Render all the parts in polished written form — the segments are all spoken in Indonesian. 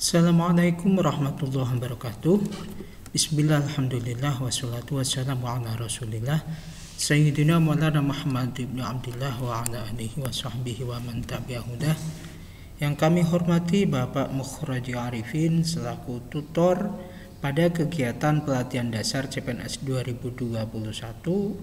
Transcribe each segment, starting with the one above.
Assalamualaikum warahmatullahi wabarakatuh. Bismillah, alhamdulillah, wassalatu wassalamu ala rasulillah Sayyidina Maulana Muhammad ibn Abdullah wa ala alihi wa sahbihi wa man tabi'ahudah. Yang kami hormati Bapak Mukhraji Arifin selaku tutor pada kegiatan pelatihan dasar CPNS 2021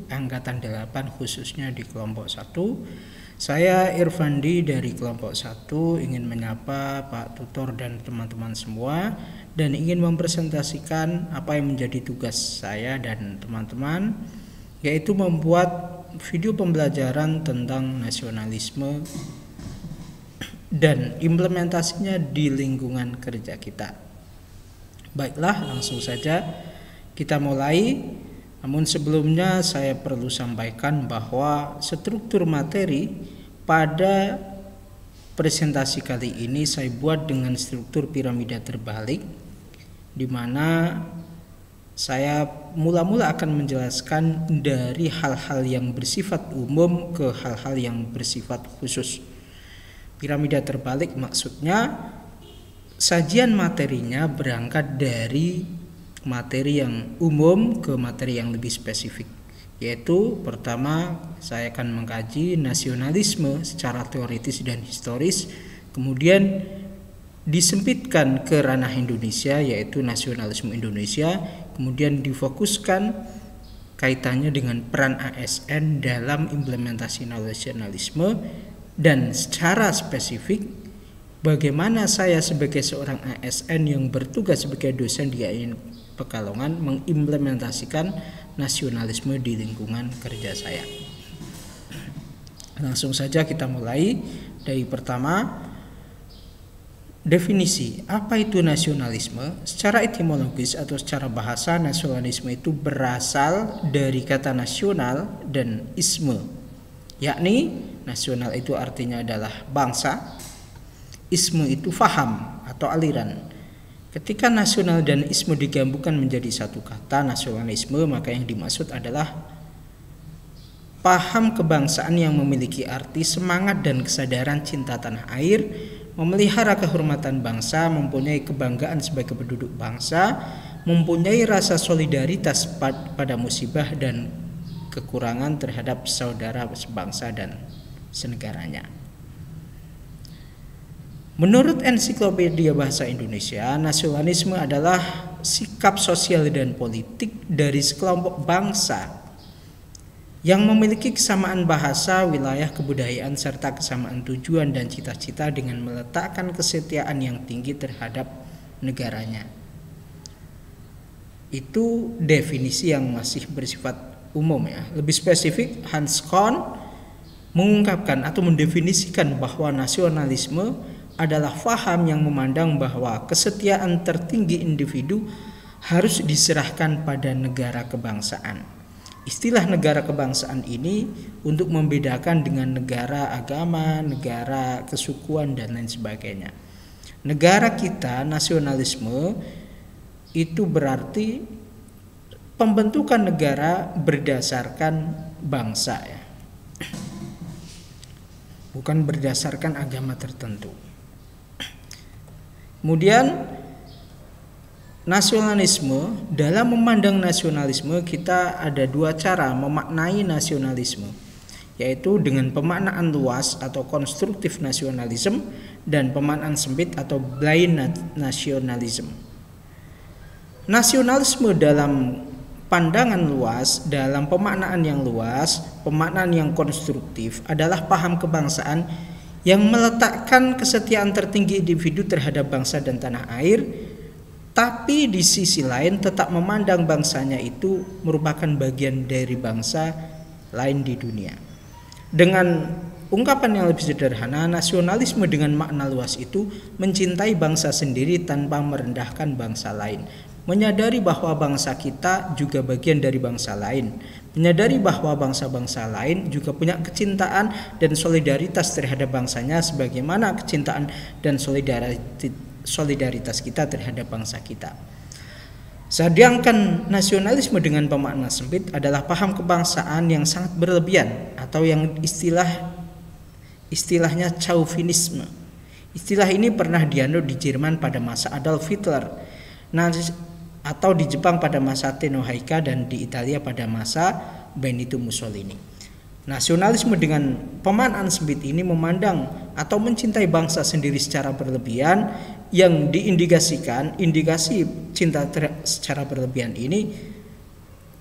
Angkatan 8 khususnya di kelompok 1. Saya Irfandi dari kelompok 1 ingin menyapa Pak Tutor dan teman-teman semua dan ingin mempresentasikan apa yang menjadi tugas saya dan teman-teman, yaitu membuat video pembelajaran tentang nasionalisme dan implementasinya di lingkungan kerja kita. Baiklah, langsung saja kita mulai. Namun sebelumnya saya perlu sampaikan bahwa struktur materi pada presentasi kali ini saya buat dengan struktur piramida terbalik, di mana saya mula-mula akan menjelaskan dari hal-hal yang bersifat umum ke hal-hal yang bersifat khusus. Piramida terbalik maksudnya sajian materinya berangkat dari materi yang umum ke materi yang lebih spesifik, yaitu pertama saya akan mengkaji nasionalisme secara teoritis dan historis, kemudian disempitkan ke ranah Indonesia yaitu nasionalisme Indonesia, kemudian difokuskan kaitannya dengan peran ASN dalam implementasi nasionalisme, dan secara spesifik bagaimana saya sebagai seorang ASN yang bertugas sebagai dosen di AIN Pekalongan mengimplementasikan nasionalisme di lingkungan kerja saya. Langsung saja kita mulai dari pertama, definisi. Apa itu nasionalisme? Secara etimologis atau secara bahasa, nasionalisme itu berasal dari kata nasional dan isme, yakni nasional itu artinya adalah bangsa, isme itu faham atau aliran. Ketika nasional dan isme digabungkan menjadi satu kata nasionalisme, maka yang dimaksud adalah paham kebangsaan yang memiliki arti semangat dan kesadaran cinta tanah air, memelihara kehormatan bangsa, mempunyai kebanggaan sebagai penduduk bangsa, mempunyai rasa solidaritas pada musibah dan kekurangan terhadap saudara sebangsa dan senegaranya. Menurut Ensiklopedia Bahasa Indonesia, nasionalisme adalah sikap sosial dan politik dari sekelompok bangsa yang memiliki kesamaan bahasa, wilayah, kebudayaan, serta kesamaan tujuan dan cita-cita dengan meletakkan kesetiaan yang tinggi terhadap negaranya. Itu definisi yang masih bersifat umum ya. Lebih spesifik, Hans Kohn mengungkapkan atau mendefinisikan bahwa nasionalisme adalah faham yang memandang bahwa kesetiaan tertinggi individu harus diserahkan pada negara kebangsaan. Istilah negara kebangsaan ini untuk membedakan dengan negara agama, negara kesukuan, dan lain sebagainya. Negara kita, nasionalisme itu berarti pembentukan negara berdasarkan bangsa ya, bukan berdasarkan agama tertentu. Kemudian nasionalisme, dalam memandang nasionalisme kita ada dua cara memaknai nasionalisme, yaitu dengan pemaknaan luas atau konstruktif nasionalisme dan pemaknaan sempit atau blind nationalism. Nasionalisme dalam pandangan luas, dalam pemaknaan yang luas, pemaknaan yang konstruktif adalah paham kebangsaan yang meletakkan kesetiaan tertinggi individu terhadap bangsa dan tanah air, tapi di sisi lain tetap memandang bangsanya itu merupakan bagian dari bangsa lain di dunia. Dengan ungkapan yang lebih sederhana, nasionalisme dengan makna luas itu mencintai bangsa sendiri tanpa merendahkan bangsa lain, menyadari bahwa bangsa kita juga bagian dari bangsa lain, menyadari bahwa bangsa-bangsa lain juga punya kecintaan dan solidaritas terhadap bangsanya sebagaimana kecintaan dan solidaritas kita terhadap bangsa kita. Sedangkan nasionalisme dengan pemakna sempit adalah paham kebangsaan yang sangat berlebihan atau yang istilahnya chauvinisme, Istilah ini pernah dianut di Jerman pada masa Adolf Hitler, atau di Jepang pada masa Tenno Haika, dan di Italia pada masa Benito Mussolini. Nasionalisme dengan pemaknaan sempit ini memandang atau mencintai bangsa sendiri secara berlebihan, yang indikasi cinta secara berlebihan ini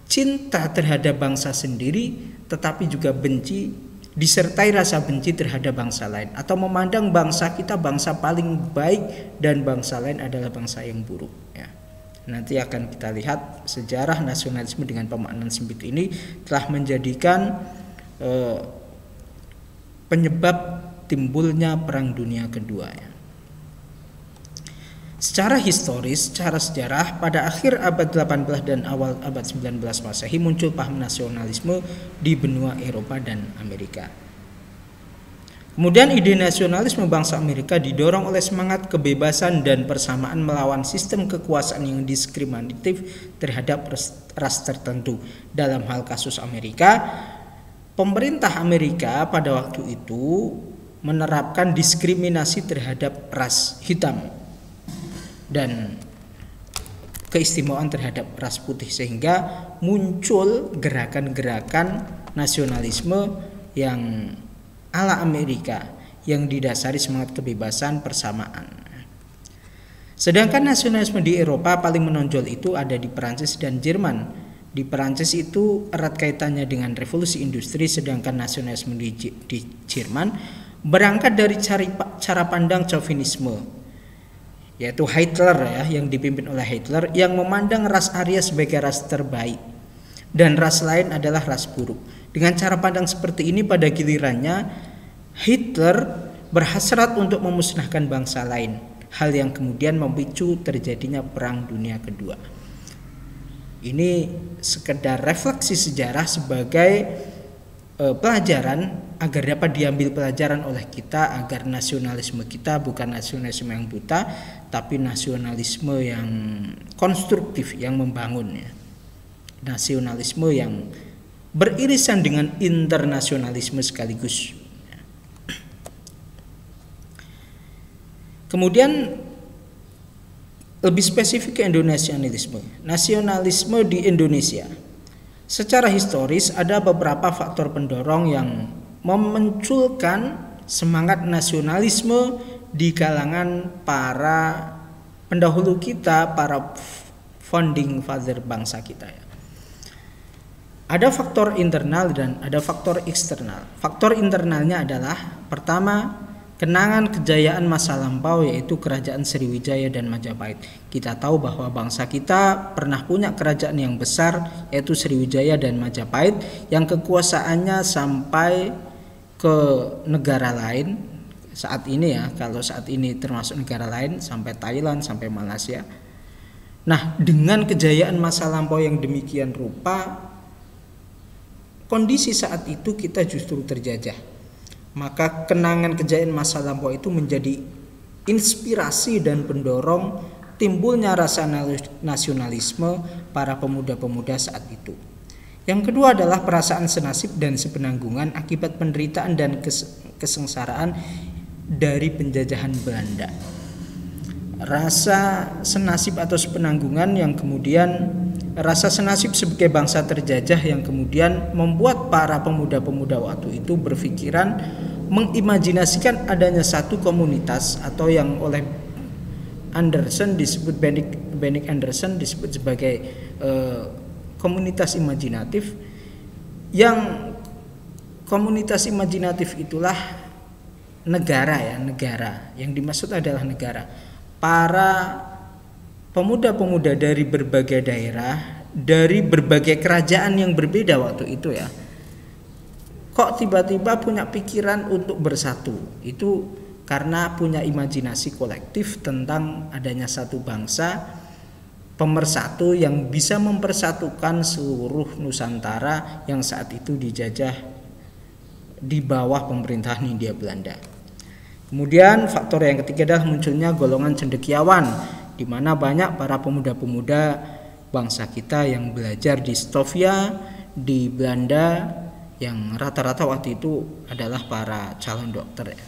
cinta terhadap bangsa sendiri tetapi juga benci, disertai rasa benci terhadap bangsa lain, atau memandang bangsa kita bangsa paling baik dan bangsa lain adalah bangsa yang buruk ya. Nanti akan kita lihat sejarah nasionalisme dengan pemaknaan sempit ini telah menjadikan penyebab timbulnya Perang Dunia Kedua ya. Secara historis, secara sejarah, pada akhir abad 18 dan awal abad 19 Masehi muncul paham nasionalisme di benua Eropa dan Amerika. Kemudian ide nasionalisme bangsa Amerika didorong oleh semangat kebebasan dan persamaan melawan sistem kekuasaan yang diskriminatif terhadap ras tertentu. Dalam hal kasus Amerika, pemerintah Amerika pada waktu itu menerapkan diskriminasi terhadap ras hitam dan keistimewaan terhadap ras putih, sehingga muncul gerakan-gerakan nasionalisme yang ala Amerika yang didasari semangat kebebasan persamaan. Sedangkan nasionalisme di Eropa paling menonjol itu ada di Perancis dan Jerman. Di Perancis itu erat kaitannya dengan revolusi industri, sedangkan nasionalisme di Jerman berangkat dari cara pandang chauvinisme, yaitu Hitler ya, yang dipimpin oleh Hitler, yang memandang ras Arya sebagai ras terbaik dan ras lain adalah ras buruk. Dengan cara pandang seperti ini, pada gilirannya Hitler berhasrat untuk memusnahkan bangsa lain, hal yang kemudian memicu terjadinya Perang Dunia Kedua. Ini sekedar refleksi sejarah sebagai pelajaran agar dapat diambil pelajaran oleh kita, agar nasionalisme kita bukan nasionalisme yang buta, tapi nasionalisme yang konstruktif, yang membangun ya. Nasionalisme yang beririsan dengan internasionalisme sekaligus. Kemudian lebih spesifik ke Indonesianisme. Nasionalisme di Indonesia. Secara historis ada beberapa faktor pendorong yang memunculkan semangat nasionalisme di kalangan para pendahulu kita, para founding father bangsa kita ya. Ada faktor internal dan ada faktor eksternal. Faktor internalnya adalah pertama, kenangan kejayaan masa lampau, yaitu kerajaan Sriwijaya dan Majapahit. Kita tahu bahwa bangsa kita pernah punya kerajaan yang besar, yaitu Sriwijaya dan Majapahit, yang kekuasaannya sampai ke negara lain saat ini ya. Kalau saat ini termasuk negara lain, sampai Thailand, sampai Malaysia. Nah, dengan kejayaan masa lampau yang demikian rupa, kondisi saat itu kita justru terjajah. Maka kenangan kejayaan masa lampau itu menjadi inspirasi dan pendorong timbulnya rasa nasionalisme para pemuda-pemuda saat itu. Yang kedua adalah perasaan senasib dan sepenanggungan akibat penderitaan dan kesengsaraan dari penjajahan Belanda. Rasa senasib atau sepenanggungan yang kemudian rasa senasib sebagai bangsa terjajah yang kemudian membuat para pemuda-pemuda waktu itu berpikiran mengimajinasikan adanya satu komunitas, atau yang oleh Anderson disebut, Benedict Anderson disebut sebagai komunitas imajinatif, yang komunitas imajinatif itulah negara ya, negara yang dimaksud adalah negara. Para pemuda-pemuda dari berbagai daerah, dari berbagai kerajaan yang berbeda waktu itu ya, kok tiba-tiba punya pikiran untuk bersatu. Itu karena punya imajinasi kolektif tentang adanya satu bangsa pemersatu yang bisa mempersatukan seluruh Nusantara yang saat itu dijajah di bawah pemerintahan Hindia Belanda. Kemudian faktor yang ketiga adalah munculnya golongan cendekiawan, di mana banyak para pemuda-pemuda bangsa kita yang belajar di Stovia di Belanda, yang rata-rata waktu itu adalah para calon dokter ya.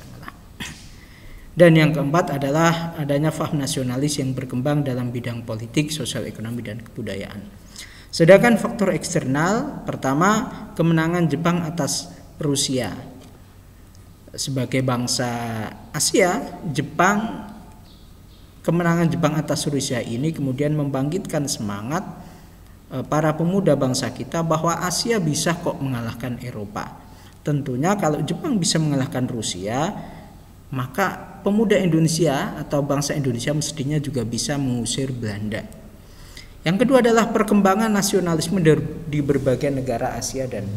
Dan yang keempat adalah adanya paham nasionalis yang berkembang dalam bidang politik, sosial, ekonomi, dan kebudayaan. Sedangkan faktor eksternal, pertama, kemenangan Jepang atas Rusia. Sebagai bangsa Asia, kemenangan Jepang atas Rusia ini kemudian membangkitkan semangat para pemuda bangsa kita bahwa Asia bisa kok mengalahkan Eropa. Tentunya kalau Jepang bisa mengalahkan Rusia, maka pemuda Indonesia atau bangsa Indonesia mestinya juga bisa mengusir Belanda. Yang kedua adalah perkembangan nasionalisme di berbagai negara Asia dan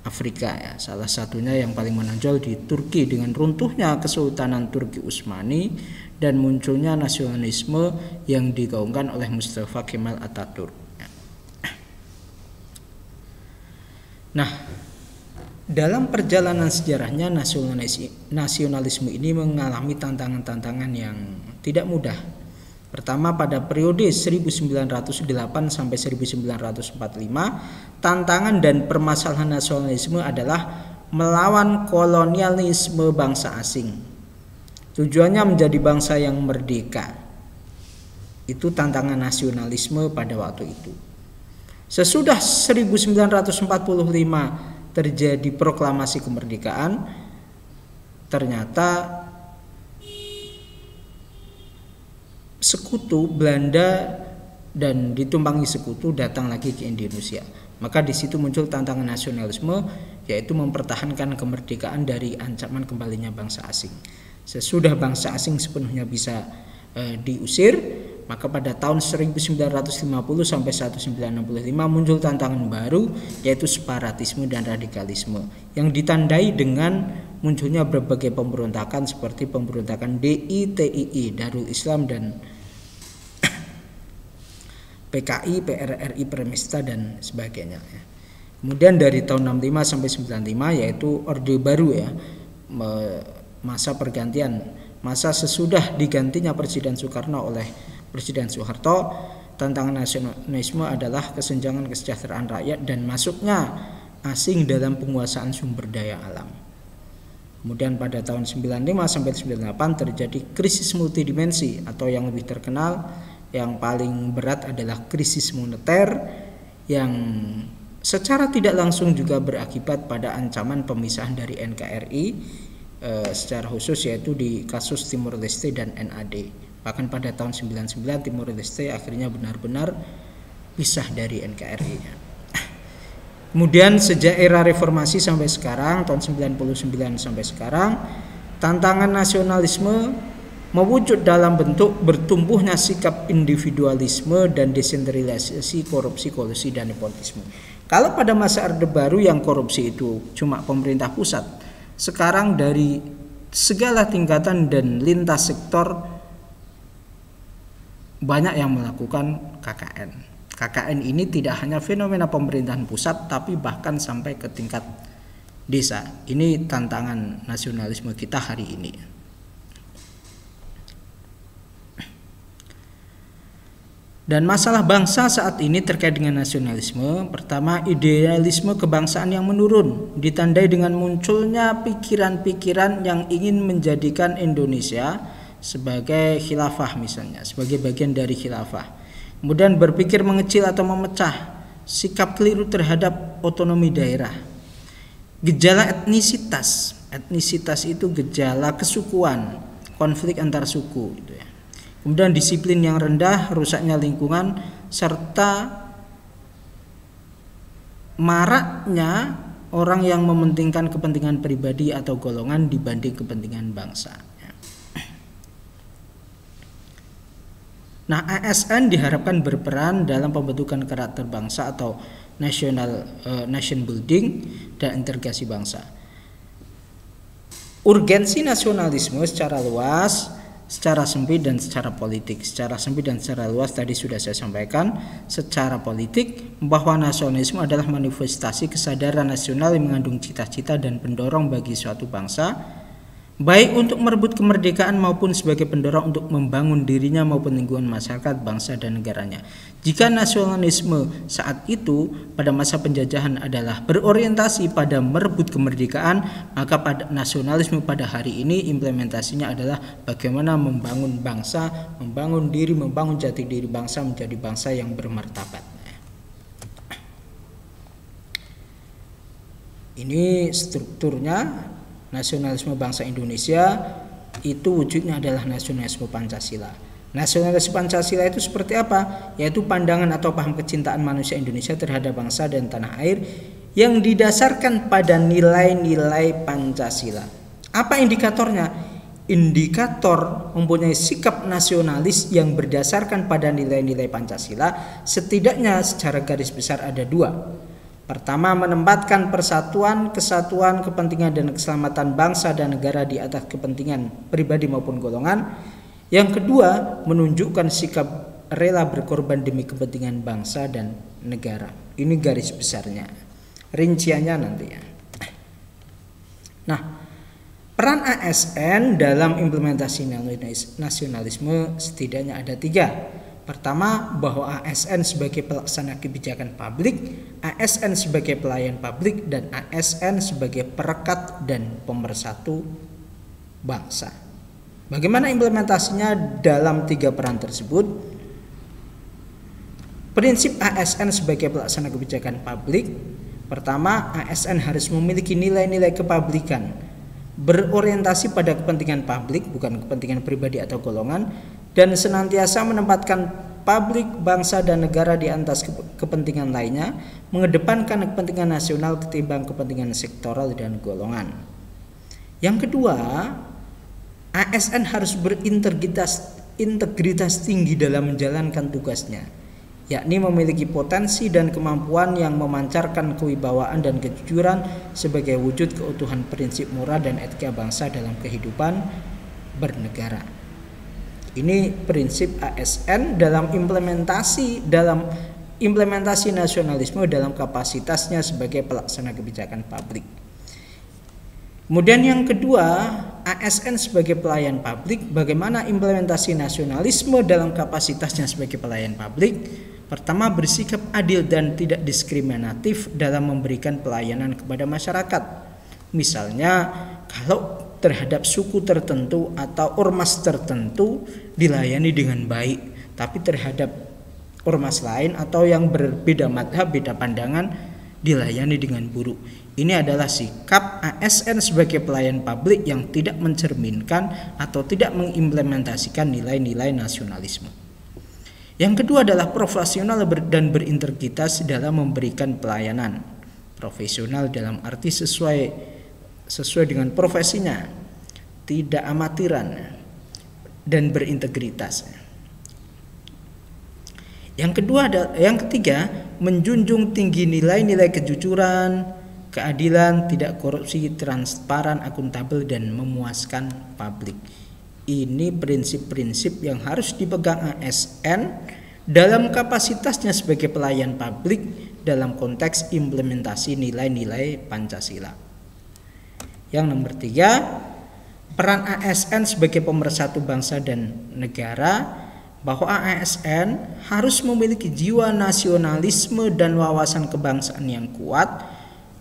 Afrika ya. Salah satunya yang paling menonjol di Turki dengan runtuhnya Kesultanan Turki Utsmani dan munculnya nasionalisme yang digaungkan oleh Mustafa Kemal Atatürk. Nah, dalam perjalanan sejarahnya nasionalisme ini mengalami tantangan-tantangan yang tidak mudah. Pertama, pada periode 1908 sampai 1945, tantangan dan permasalahan nasionalisme adalah melawan kolonialisme bangsa asing. Tujuannya menjadi bangsa yang merdeka. Itu tantangan nasionalisme pada waktu itu. Sesudah 1945 terjadi proklamasi kemerdekaan, ternyata sekutu Belanda dan ditumpangi sekutu datang lagi ke Indonesia. Maka di situ muncul tantangan nasionalisme, yaitu mempertahankan kemerdekaan dari ancaman kembalinya bangsa asing. Sesudah bangsa asing sepenuhnya bisa diusir, maka pada tahun 1950 sampai 1965 muncul tantangan baru, yaitu separatisme dan radikalisme yang ditandai dengan munculnya berbagai pemberontakan seperti pemberontakan DITII, Darul Islam, dan PKI, PRRI, Permesta, dan sebagainya. Kemudian dari tahun 65 sampai 95 yaitu Orde Baru ya, masa pergantian, masa sesudah digantinya Presiden Soekarno oleh Presiden Soeharto. Tantangan nasionalisme adalah kesenjangan kesejahteraan rakyat dan masuknya asing dalam penguasaan sumber daya alam. Kemudian pada tahun 95 sampai 98 terjadi krisis multidimensi, atau yang lebih terkenal yang paling berat adalah krisis moneter yang secara tidak langsung juga berakibat pada ancaman pemisahan dari NKRI secara khusus, yaitu di kasus Timor Leste dan NAD. Bahkan pada tahun 99 Timor Leste akhirnya benar-benar pisah dari NKRI. Kemudian sejak era reformasi sampai sekarang, tahun 99 sampai sekarang, tantangan nasionalisme mewujud dalam bentuk bertumbuhnya sikap individualisme dan desentralisasi, korupsi, kolusi, dan nepotisme. Kalau pada masa Orde Baru yang korupsi itu cuma pemerintah pusat, sekarang dari segala tingkatan dan lintas sektor banyak yang melakukan KKN. KKN ini tidak hanya fenomena pemerintahan pusat, tapi bahkan sampai ke tingkat desa. Ini tantangan nasionalisme kita hari ini. Dan masalah bangsa saat ini terkait dengan nasionalisme, pertama, idealisme kebangsaan yang menurun, ditandai dengan munculnya pikiran-pikiran yang ingin menjadikan Indonesia sebagai khilafah misalnya, sebagai bagian dari khilafah. Kemudian berpikir mengecil atau memecah, sikap keliru terhadap otonomi daerah. Gejala etnisitas itu gejala kesukuan, konflik antar suku gitu ya. Kemudian disiplin yang rendah, rusaknya lingkungan, serta maraknya orang yang mementingkan kepentingan pribadi atau golongan dibanding kepentingan bangsa. Nah, ASN diharapkan berperan dalam pembentukan karakter bangsa atau nation building dan integrasi bangsa. Urgensi nasionalisme secara luas, secara sempit dan secara politik. Secara sempit dan secara luas tadi sudah saya sampaikan. Secara politik, bahwa nasionalisme adalah manifestasi kesadaran nasional yang mengandung cita-cita dan pendorong bagi suatu bangsa baik untuk merebut kemerdekaan maupun sebagai pendorong untuk membangun dirinya maupun lingkungan masyarakat, bangsa, dan negaranya. Jika nasionalisme saat itu pada masa penjajahan adalah berorientasi pada merebut kemerdekaan, maka pada nasionalisme pada hari ini implementasinya adalah bagaimana membangun bangsa, membangun diri, membangun jati diri bangsa menjadi bangsa yang bermartabat. Ini strukturnya. Nasionalisme bangsa Indonesia itu wujudnya adalah nasionalisme Pancasila. Nasionalisme Pancasila itu seperti apa? Yaitu pandangan atau paham kecintaan manusia Indonesia terhadap bangsa dan tanah air yang didasarkan pada nilai-nilai Pancasila. Apa indikatornya? Indikator mempunyai sikap nasionalis yang berdasarkan pada nilai-nilai Pancasila setidaknya secara garis besar ada dua. Pertama, menempatkan persatuan, kesatuan, kepentingan dan keselamatan bangsa dan negara di atas kepentingan pribadi maupun golongan. Yang kedua, menunjukkan sikap rela berkorban demi kepentingan bangsa dan negara. Ini garis besarnya. Rinciannya nanti ya. Nah, peran ASN dalam implementasi nasionalisme setidaknya ada 3. Pertama, bahwa ASN sebagai pelaksana kebijakan publik, ASN sebagai pelayan publik, dan ASN sebagai perekat dan pemersatu bangsa. Bagaimana implementasinya dalam 3 peran tersebut? Prinsip ASN sebagai pelaksana kebijakan publik. Pertama, ASN harus memiliki nilai-nilai kepublikan, berorientasi pada kepentingan publik, bukan kepentingan pribadi atau golongan, dan senantiasa menempatkan publik, bangsa, dan negara di atas kepentingan lainnya, mengedepankan kepentingan nasional ketimbang kepentingan sektoral dan golongan. Yang kedua, ASN harus berintegritas tinggi dalam menjalankan tugasnya, yakni memiliki potensi dan kemampuan yang memancarkan kewibawaan dan kejujuran sebagai wujud keutuhan prinsip moral dan etika bangsa dalam kehidupan bernegara. Ini prinsip ASN dalam implementasi nasionalisme dalam kapasitasnya sebagai pelaksana kebijakan publik. Kemudian yang kedua, ASN sebagai pelayan publik. Bagaimana implementasi nasionalisme dalam kapasitasnya sebagai pelayan publik? Pertama, bersikap adil dan tidak diskriminatif dalam memberikan pelayanan kepada masyarakat. Misalnya, kalau terhadap suku tertentu atau ormas tertentu dilayani dengan baik, tapi terhadap ormas lain atau yang berbeda madhab, beda pandangan dilayani dengan buruk. Ini adalah sikap ASN sebagai pelayan publik yang tidak mencerminkan atau tidak mengimplementasikan nilai-nilai nasionalisme. Yang kedua adalah profesional dan berintegritas dalam memberikan pelayanan. Profesional dalam arti sesuai dengan profesinya, tidak amatiran, dan berintegritas. Yang ketiga, menjunjung tinggi nilai-nilai kejujuran, keadilan, tidak korupsi, transparan, akuntabel, dan memuaskan publik. Ini prinsip-prinsip yang harus dipegang ASN dalam kapasitasnya sebagai pelayan publik dalam konteks implementasi nilai-nilai Pancasila. Yang nomor 3, peran ASN sebagai pemersatu bangsa dan negara, bahwa ASN harus memiliki jiwa nasionalisme dan wawasan kebangsaan yang kuat,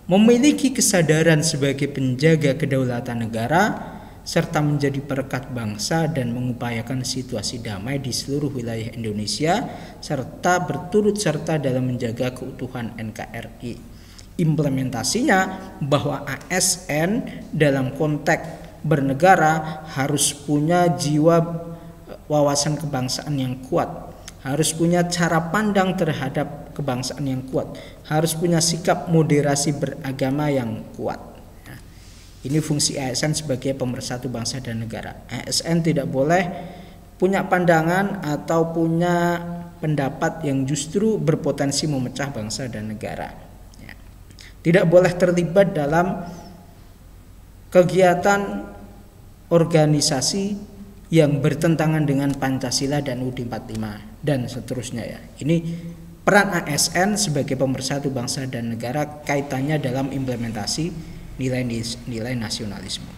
memiliki kesadaran sebagai penjaga kedaulatan negara, serta menjadi perekat bangsa dan mengupayakan situasi damai di seluruh wilayah Indonesia, serta berturut serta dalam menjaga keutuhan NKRI. Implementasinya bahwa ASN dalam konteks bernegara harus punya jiwa wawasan kebangsaan yang kuat, harus punya cara pandang terhadap kebangsaan yang kuat, harus punya sikap moderasi beragama yang kuat. Ini fungsi ASN sebagai pemersatu bangsa dan negara. ASN tidak boleh punya pandangan atau punya pendapat yang justru berpotensi memecah bangsa dan negara. Tidak boleh terlibat dalam kegiatan organisasi yang bertentangan dengan Pancasila dan UUD 45 dan seterusnya ya. Ini peran ASN sebagai pemersatu bangsa dan negara kaitannya dalam implementasi nilai nasionalisme.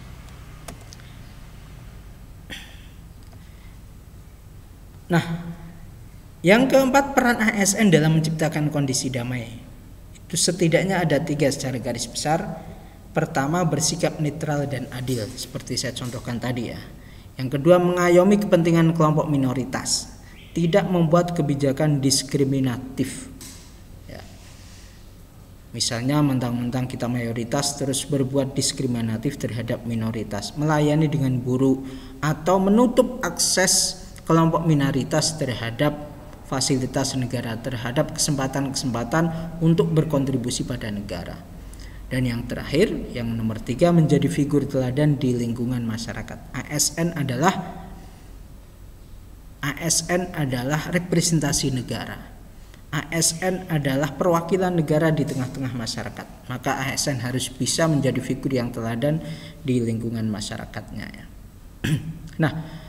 Nah, yang keempat, peran ASN dalam menciptakan kondisi damai. Itu setidaknya ada 3 secara garis besar. Pertama, bersikap netral dan adil, seperti saya contohkan tadi ya. Yang kedua, mengayomi kepentingan kelompok minoritas, tidak membuat kebijakan diskriminatif. Ya. Misalnya mentang-mentang kita mayoritas terus berbuat diskriminatif terhadap minoritas, melayani dengan buruk, atau menutup akses kelompok minoritas terhadap fasilitas negara, terhadap kesempatan-kesempatan untuk berkontribusi pada negara. Dan yang terakhir, yang nomor 3, menjadi figur teladan di lingkungan masyarakat. ASN adalah representasi negara. ASN adalah perwakilan negara di tengah-tengah masyarakat. Maka ASN harus bisa menjadi figur yang teladan di lingkungan masyarakatnya ya. Nah,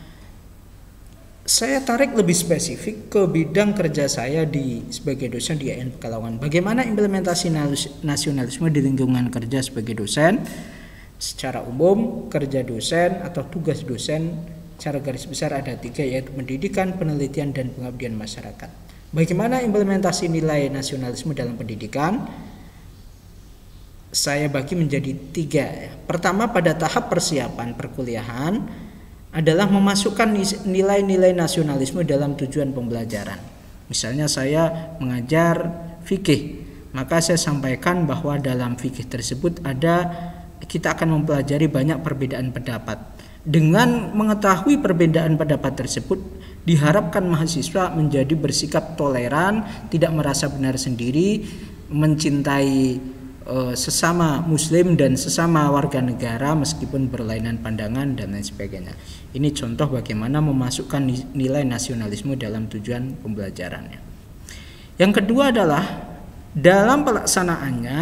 saya tarik lebih spesifik ke bidang kerja saya sebagai dosen di AIN Pekalongan. Bagaimana implementasi nasionalisme di lingkungan kerja sebagai dosen? Secara umum, kerja dosen atau tugas dosen secara garis besar ada 3, yaitu pendidikan, penelitian, dan pengabdian masyarakat. Bagaimana implementasi nilai nasionalisme dalam pendidikan? Saya bagi menjadi 3. Pertama, pada tahap persiapan perkuliahan adalah memasukkan nilai-nilai nasionalisme dalam tujuan pembelajaran. Misalnya saya mengajar fikih, maka saya sampaikan bahwa dalam fikih tersebut kita akan mempelajari banyak perbedaan pendapat. Dengan mengetahui perbedaan pendapat tersebut, diharapkan mahasiswa menjadi bersikap toleran, tidak merasa benar sendiri, mencintai sesama muslim dan sesama warga negara meskipun berlainan pandangan dan lain sebagainya. Ini contoh bagaimana memasukkan nilai nasionalisme dalam tujuan pembelajarannya. Yang kedua adalah dalam pelaksanaannya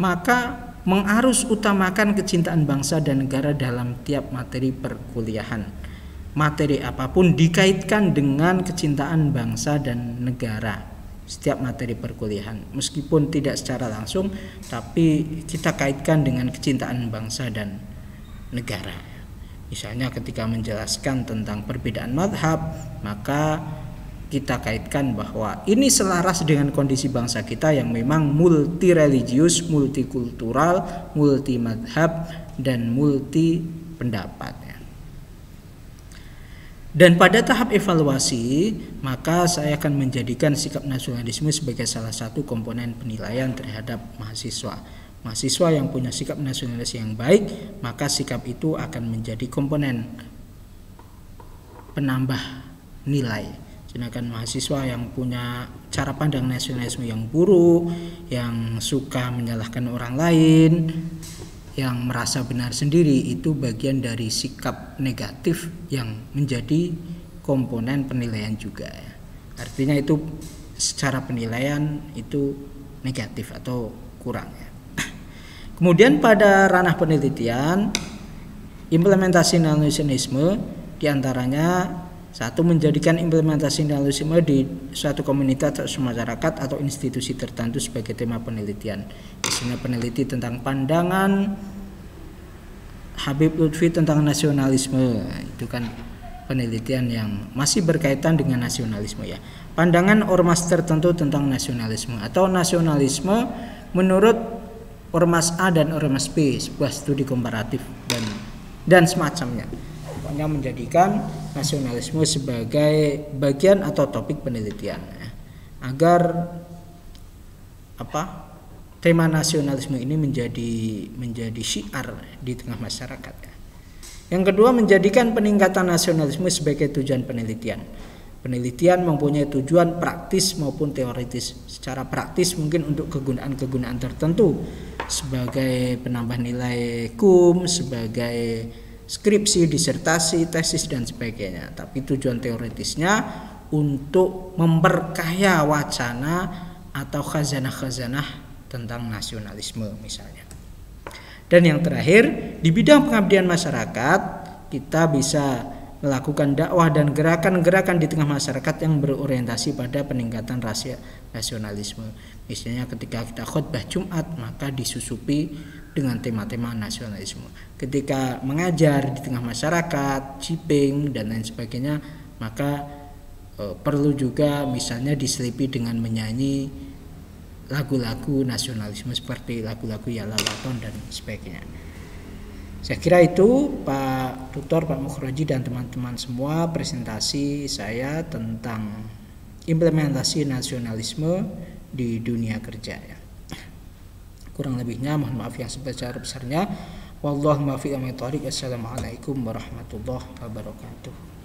maka mengarus utamakan kecintaan bangsa dan negara dalam tiap materi perkuliahan. Materi apapun dikaitkan dengan kecintaan bangsa dan negara. Setiap materi perkuliahan, meskipun tidak secara langsung, tapi kita kaitkan dengan kecintaan bangsa dan negara. Misalnya ketika menjelaskan tentang perbedaan mazhab, maka kita kaitkan bahwa ini selaras dengan kondisi bangsa kita yang memang multi religius, multikultural, multi mazhab, dan multi pendapat. Dan pada tahap evaluasi, maka saya akan menjadikan sikap nasionalisme sebagai salah satu komponen penilaian terhadap mahasiswa. Mahasiswa yang punya sikap nasionalis yang baik, maka sikap itu akan menjadi komponen penambah nilai. Sedangkan mahasiswa yang punya cara pandang nasionalisme yang buruk, yang suka menyalahkan orang lain, yang merasa benar sendiri, itu bagian dari sikap negatif yang menjadi komponen penilaian juga. Artinya itu secara penilaian itu negatif atau kurang. Kemudian pada ranah penelitian, implementasi nasionalisme diantaranya 1, menjadikan implementasi nasionalisme di suatu komunitas atau masyarakat atau institusi tertentu sebagai tema penelitian. Misalnya peneliti tentang pandangan Habib Lutfi tentang nasionalisme, itu kan penelitian yang masih berkaitan dengan nasionalisme ya. Pandangan ormas tertentu tentang nasionalisme atau nasionalisme menurut ormas A dan ormas B, sebuah studi komparatif dan semacamnya. Pokoknya menjadikan nasionalisme sebagai bagian atau topik penelitian agar tema nasionalisme ini menjadi syiar di tengah masyarakat. Yang kedua, menjadikan peningkatan nasionalisme sebagai tujuan penelitian. Penelitian mempunyai tujuan praktis maupun teoritis. Secara praktis mungkin untuk kegunaan-kegunaan tertentu sebagai penambah nilai kum, sebagai skripsi, disertasi, tesis dan sebagainya. Tapi tujuan teoritisnya untuk memperkaya wacana atau khazanah-khazanah tentang nasionalisme misalnya. Dan yang terakhir, di bidang pengabdian masyarakat, kita bisa melakukan dakwah dan gerakan-gerakan di tengah masyarakat yang berorientasi pada peningkatan rasa nasionalisme. Misalnya ketika kita khutbah Jumat, maka disusupi dengan tema-tema nasionalisme. Ketika mengajar di tengah masyarakat, ciping dan lain sebagainya, maka perlu juga misalnya diselipi dengan menyanyi lagu-lagu nasionalisme seperti lagu-lagu Ya Lalaton dan sebagainya. Saya kira itu Pak Tutor, Pak Mukhroji dan teman-teman semua presentasi saya tentang implementasi nasionalisme di dunia kerja ya. Kurang lebihnya mohon maaf yang sebesar-besarnya. Wallahu muwaffiq. Assalamualaikum warahmatullahi wabarakatuh.